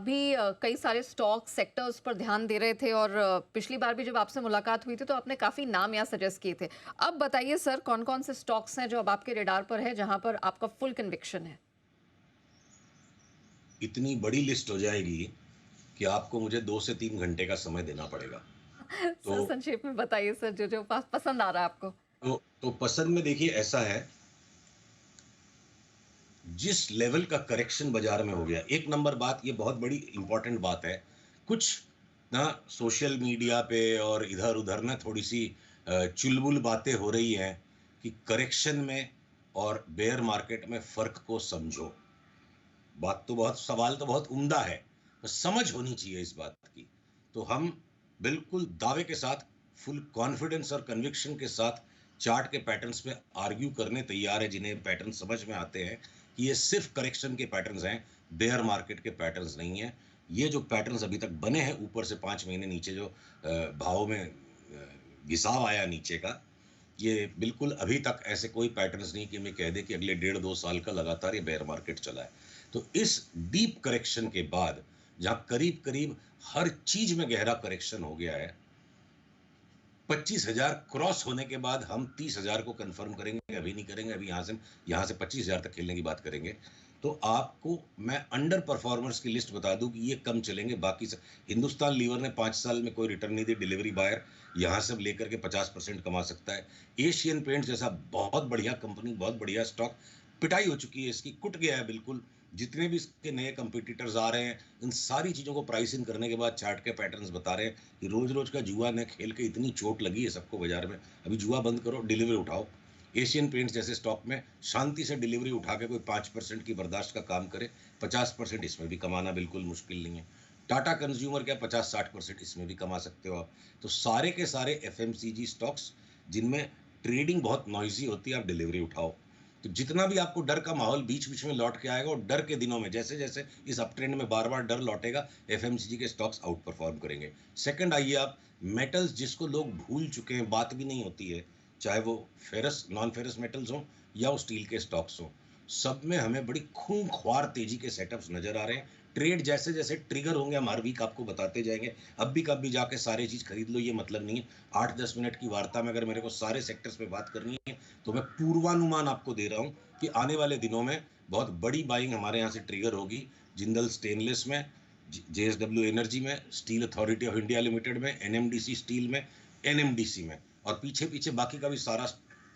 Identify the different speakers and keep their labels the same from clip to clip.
Speaker 1: अभी कई सारे स्टॉक सेक्टर्स पर ध्यान दे रहे थे और पिछली बार भी जब आपसे मुलाकात हुई थी तो आपने काफी नाम यहाँ सजेस्ट किए थे। अब बताइए सर, कौन कौन से स्टॉक्स हैं जो अब आपके रडार पर है, जहां पर आपका फुल कन्विक्शन है?
Speaker 2: इतनी बड़ी लिस्ट हो जाएगी कि आपको मुझे 2 से 3 घंटे का समय देना पड़ेगा।
Speaker 1: सर
Speaker 2: तो
Speaker 1: संक्षेप में बताइए सर, जो जो पसंद आ रहा है आपको।
Speaker 2: पसंद में देखिए ऐसा है, जिस लेवल का करेक्शन बाजार में हो गया। एक नंबर बात, ये बहुत बड़ी इंपॉर्टेंट बात है। कुछ ना सोशल मीडिया पे और इधर उधर ना थोड़ी सी चुलबुल बातें हो रही हैं कि करेक्शन में और बेयर मार्केट में फर्क को समझो। बात तो बहुत, सवाल तो बहुत उम्दा है, बस समझ होनी चाहिए इस बात की। तो हम बिल्कुल दावे के साथ, फुल कॉन्फिडेंस और कन्विक्शन के साथ चार्ट के पैटर्न्स पे आर्ग्यू करने तैयार है, जिन्हें पैटर्न समझ में आते हैं कि ये सिर्फ करेक्शन के पैटर्न्स हैं, बेयर मार्केट के पैटर्न्स नहीं हैं। ये जो पैटर्न्स अभी तक बने हैं, ऊपर से 5 महीने नीचे जो भाव में घिसाव आया नीचे का, ये बिल्कुल अभी तक ऐसे कोई पैटर्न्स नहीं कि मैं कह दे कि अगले 1.5-2 साल का लगातार ये बेयर मार्केट चला है। तो इस डीप करेक्शन के बाद, जहां करीब करीब हर चीज में गहरा करेक्शन हो गया है, 25,000 क्रॉस होने के बाद हम 30,000 को कंफर्म करेंगे, अभी नहीं करेंगे। अभी यहां से 25,000 तक खेलने की बात करेंगे। तो आपको मैं अंडर परफॉर्मर्स की लिस्ट बता दूं कि ये कम चलेंगे। बाकी सब, हिंदुस्तान लीवर ने 5 साल में कोई रिटर्न नहीं दी, डिलीवरी बायर यहां से लेकर के 50% कमा सकता है। एशियन पेंट्स जैसा बहुत बढ़िया कंपनी, बहुत बढ़िया स्टॉक, पिटाई हो चुकी है इसकी, कुट गया है बिल्कुल। जितने भी इसके नए कंपटीटर्स आ रहे हैं, इन सारी चीज़ों को प्राइस इन करने के बाद चार्ट के पैटर्न्स बता रहे हैं कि रोज रोज का जुआ ने खेल के इतनी चोट लगी है सबको बाजार में। अभी जुआ बंद करो, डिलीवरी उठाओ। एशियन पेंट्स जैसे स्टॉक में शांति से डिलीवरी उठा के कोई 5% की बर्दाश्त का काम करे, 50% इसमें भी कमाना बिल्कुल मुश्किल नहीं है। टाटा कंज्यूमर क्या 50-60% इसमें भी कमा सकते हो आप। तो सारे के सारे एफएमसीजी स्टॉक्स जिनमें ट्रेडिंग बहुत नॉइजी होती है, आप डिलीवरी उठाओ। तो जितना भी आपको डर का माहौल बीच बीच में लौट के आएगा, और डर के दिनों में जैसे जैसे इस अप ट्रेंड में बार बार डर लौटेगा, एफएमसीजी के स्टॉक्स आउट परफॉर्म करेंगे। सेकंड आइए आप मेटल्स, जिसको लोग भूल चुके हैं, बात भी नहीं होती है, चाहे वो फेरस नॉन फेरस मेटल्स हों या वो स्टील के स्टॉक्स हों, सब में हमें बड़ी खूंखार तेजी के सेटअप्स नजर आ रहे हैं। ट्रेड जैसे जैसे ट्रिगर होंगे, हम हर वीक आपको बताते जाएंगे। अब भी कभी जाके सारी चीज खरीद लो, ये मतलब नहीं है। 8-10 मिनट की वार्ता में अगर मेरे को सारे सेक्टर्स पे बात करनी है, तो मैं पूर्वानुमान आपको दे रहा हूं कि आने वाले दिनों में बहुत बड़ी बाइंग हमारे यहाँ से ट्रिगर होगी। जिंदल स्टेनलेस में, जेएसडब्ल्यू एनर्जी में, steel authority of India limited में, एनएमडीसी स्टील में, एनएमडीसी में, और पीछे पीछे बाकी का भी सारा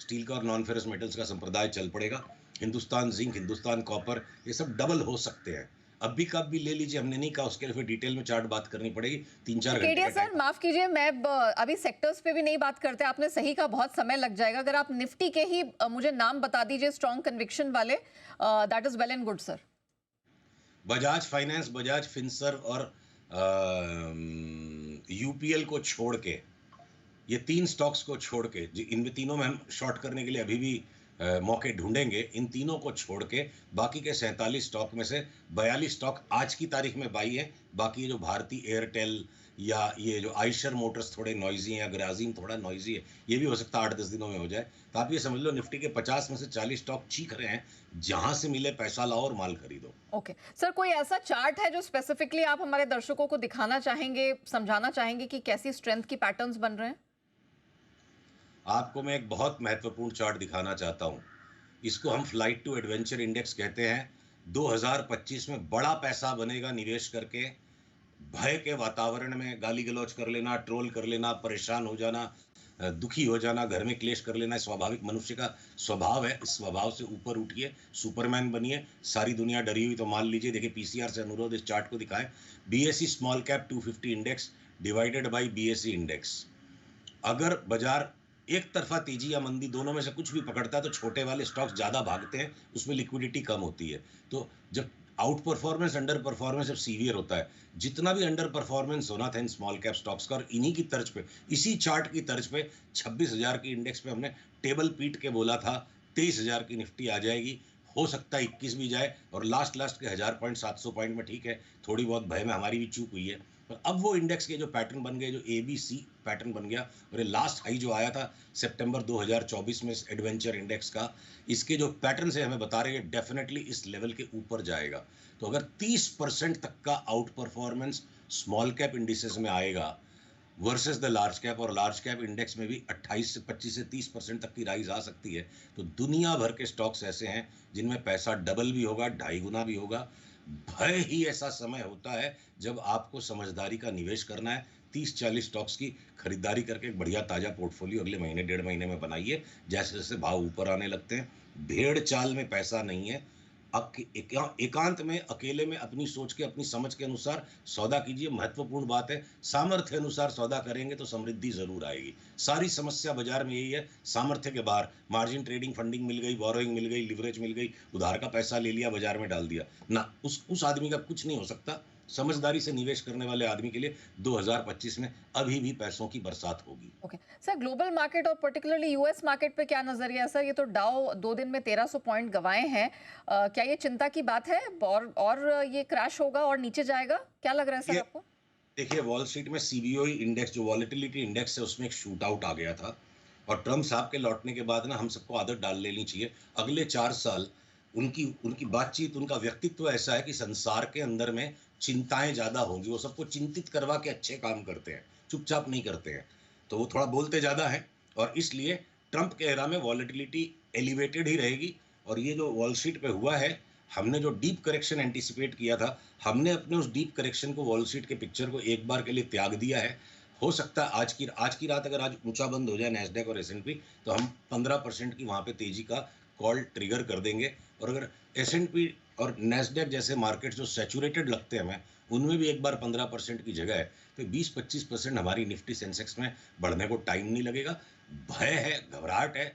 Speaker 2: स्टील का और नॉन फेरस मेटल्स का संप्रदाय चल पड़ेगा। हिंदुस्तान जिंक, हिंदुस्तान कॉपर, ये सब डबल हो सकते हैं। अब भी कब भी ले लीजिए, हमने नहीं कहा, उसके लिए फिर डिटेल में चार्ट बात करनी पड़ेगी, तीन
Speaker 1: तो
Speaker 2: चार घंटे
Speaker 1: केडिया
Speaker 2: का टाइम।
Speaker 1: सर, माफ कीजिए, मैं अभी सेक्टर्स पे भी नहीं बात करते, आपने सही कहा, बहुत समय लग जाएगा। अगर आप निफ्टी के ही मुझे नाम बता दीजिए स्ट्रॉन्ग कन्विक्शन वाले, that is well and good sir.
Speaker 2: Bajaj finance, Bajaj Finserv और यूपीएल को छोड़ के, ये 3 स्टॉक्स को छोड़ के, इनमें तीनों में हम शॉर्ट करने के लिए अभी भी मौके ढूंढेंगे। इन तीनों को छोड़ के बाकी के 47 स्टॉक में से 42 स्टॉक आज की तारीख में बाई है। बाकी ये जो भारती एयरटेल या ये जो आयशर मोटर्स थोड़े नॉइजी हैं, या ग्राजीम थोड़ा नॉइजी है, ये भी हो सकता है 8-10 दिनों में हो जाए। तो आप ये समझ लो, निफ्टी के 50 में से 40 स्टॉक चीख रहे हैं, जहां से मिले पैसा लाओ और माल खरीदो।
Speaker 1: ओके सर, कोई ऐसा चार्ट है जो स्पेसिफिकली आप हमारे दर्शकों को दिखाना चाहेंगे, समझाना चाहेंगे कि कैसी स्ट्रेंथ की पैटर्न्स बन रहे हैं?
Speaker 2: आपको मैं एक बहुत महत्वपूर्ण चार्ट दिखाना चाहता हूं। इसको हम फ्लाइट टू एडवेंचर इंडेक्स कहते हैं। 2025 में बड़ा पैसा बनेगा निवेश करके। भय के वातावरण में गाली गलौज कर लेना, ट्रोल कर लेना, परेशान हो जाना, दुखी हो जाना, घर में क्लेश कर लेना स्वाभाविक मनुष्य का स्वभाव है। इस स्वभाव से ऊपर उठिए, सुपरमैन बनिए। सारी दुनिया डरी हुई तो मान लीजिए। देखिए, पीसीआर से अनुरोध, इस चार्ट को दिखाएं। BSE small cap 250 index divided by BSE index. अगर बाजार एक तरफा तेजी या मंदी दोनों में से कुछ भी पकड़ता है, तो छोटे वाले स्टॉक्स ज्यादा भागते हैं, उसमें लिक्विडिटी कम होती है। तो जब आउट परफॉर्मेंस, अंडर परफॉर्मेंस जब सीवियर होता है, जितना भी अंडर परफॉर्मेंस होना था इन स्मॉल कैप स्टॉक्स का, और इन्हीं की तर्ज पे, इसी चार्ट की तर्ज पे 26,000 की इंडेक्स पे हमने टेबल पीट के बोला था 23,000 की निफ्टी आ जाएगी। हो सकता है 21 भी जाए और लास्ट लास्ट के 1000 पॉइंट 700 पॉइंट में ठीक है, थोड़ी बहुत भय में हमारी भी चूक हुई है, पर अब वो इंडेक्स के जो पैटर्न बन गए, जो ABC पैटर्न बन गया, और ये लास्ट हाई जो आया था सितंबर 2024 में इस एडवेंचर इंडेक्स का, इसके जो पैटर्न से हमें बता रहे हैं डेफिनेटली इस लेवल के ऊपर जाएगा। तो अगर 30% तक का out performance small cap indices में आएगा वर्सेस द लार्ज कैप, और लार्ज कैप इंडेक्स में भी 28 से 25 से 30% तक की राइज आ सकती है, तो दुनिया भर के स्टॉक्स ऐसे हैं जिनमें पैसा डबल भी होगा, 2.5 गुना भी होगा। भय ही ऐसा समय होता है जब आपको समझदारी का निवेश करना है। 30-40 स्टॉक्स की खरीदारी करके एक बढ़िया ताजा पोर्टफोलियो अगले महीने 1.5 महीने में बनाइए। जैसे जैसे भाव ऊपर आने लगते हैं, भेड़ चाल में पैसा नहीं है। एकांत में अकेले में अपनी सोच के अपनी समझ के अनुसार सौदा कीजिए। महत्वपूर्ण बात है, सामर्थ्य अनुसार सौदा करेंगे तो समृद्धि जरूर आएगी। सारी समस्या बाजार में यही है, सामर्थ्य के बाहर मार्जिन ट्रेडिंग, फंडिंग मिल गई, बोरोइंग मिल गई, लिवरेज मिल गई, उधार का पैसा ले लिया, बाजार में डाल दिया ना, उस आदमी का कुछ नहीं हो सकता। समझदारी से निवेश करने वाले आदमी के लिए 2025 में अभी भी पैसों की बरसात होगी।
Speaker 1: ओके सर, ग्लोबल मार्केट और पर्टिकुलरली यूएस मार्केट पे क्या नजरिया है सर? ये तो डाउ 2 दिन में 1300 पॉइंट गंवाए हैं। क्या ये चिंता की बात है और ये क्रैश होगा और नीचे जाएगा? क्या लग रहा है सर
Speaker 2: ये
Speaker 1: आपको?
Speaker 2: देखिए, वॉल स्ट्रीट में सीबीओई इंडेक्स जो वॉलेटिलिटी इंडेक्स है उसमें एक शूट आउट आ गया था, और ट्रम्प साहब के लौटने के बाद ना हम सबको आदत डाल लेनी चाहिए। अगले 4 साल उनकी उनकी बातचीत, उनका व्यक्तित्व ऐसा है कि संसार के अंदर में चिंताएं ज्यादा होंगी। वो सबको चिंतित करवा के अच्छे काम करते हैं, चुपचाप नहीं करते हैं। तो वो थोड़ा बोलते ज्यादा है, और इसलिए ट्रम्प के एरा में वॉलेटिलिटी एलिवेटेड ही रहेगी। और ये जो वॉल स्ट्रीट पे हुआ है, हमने जो डीप करेक्शन एंटिसिपेट किया था, हमने अपने उस डीप करेक्शन को, वॉल स्ट्रीट के पिक्चर को एक बार के लिए त्याग दिया है। हो सकता है आज की रात अगर आज ऊंचा बंद हो जाए नैस्डैक और S&P, तो हम 15% की वहां पे तेजी का कॉल ट्रिगर कर देंगे। और अगर S&P और नैस्डैक जैसे मार्केट जो सैचुरेटेड लगते हैं हमें, उनमें भी एक बार 15% की जगह है, तो 20-25% हमारी निफ्टी सेंसेक्स में बढ़ने को टाइम नहीं लगेगा। भय है, घबराहट है,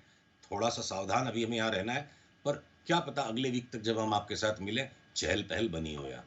Speaker 2: थोड़ा सा सावधान अभी हमें यहाँ रहना है, पर क्या पता अगले वीक तक जब हम आपके साथ मिले चहल पहल बनी हो। या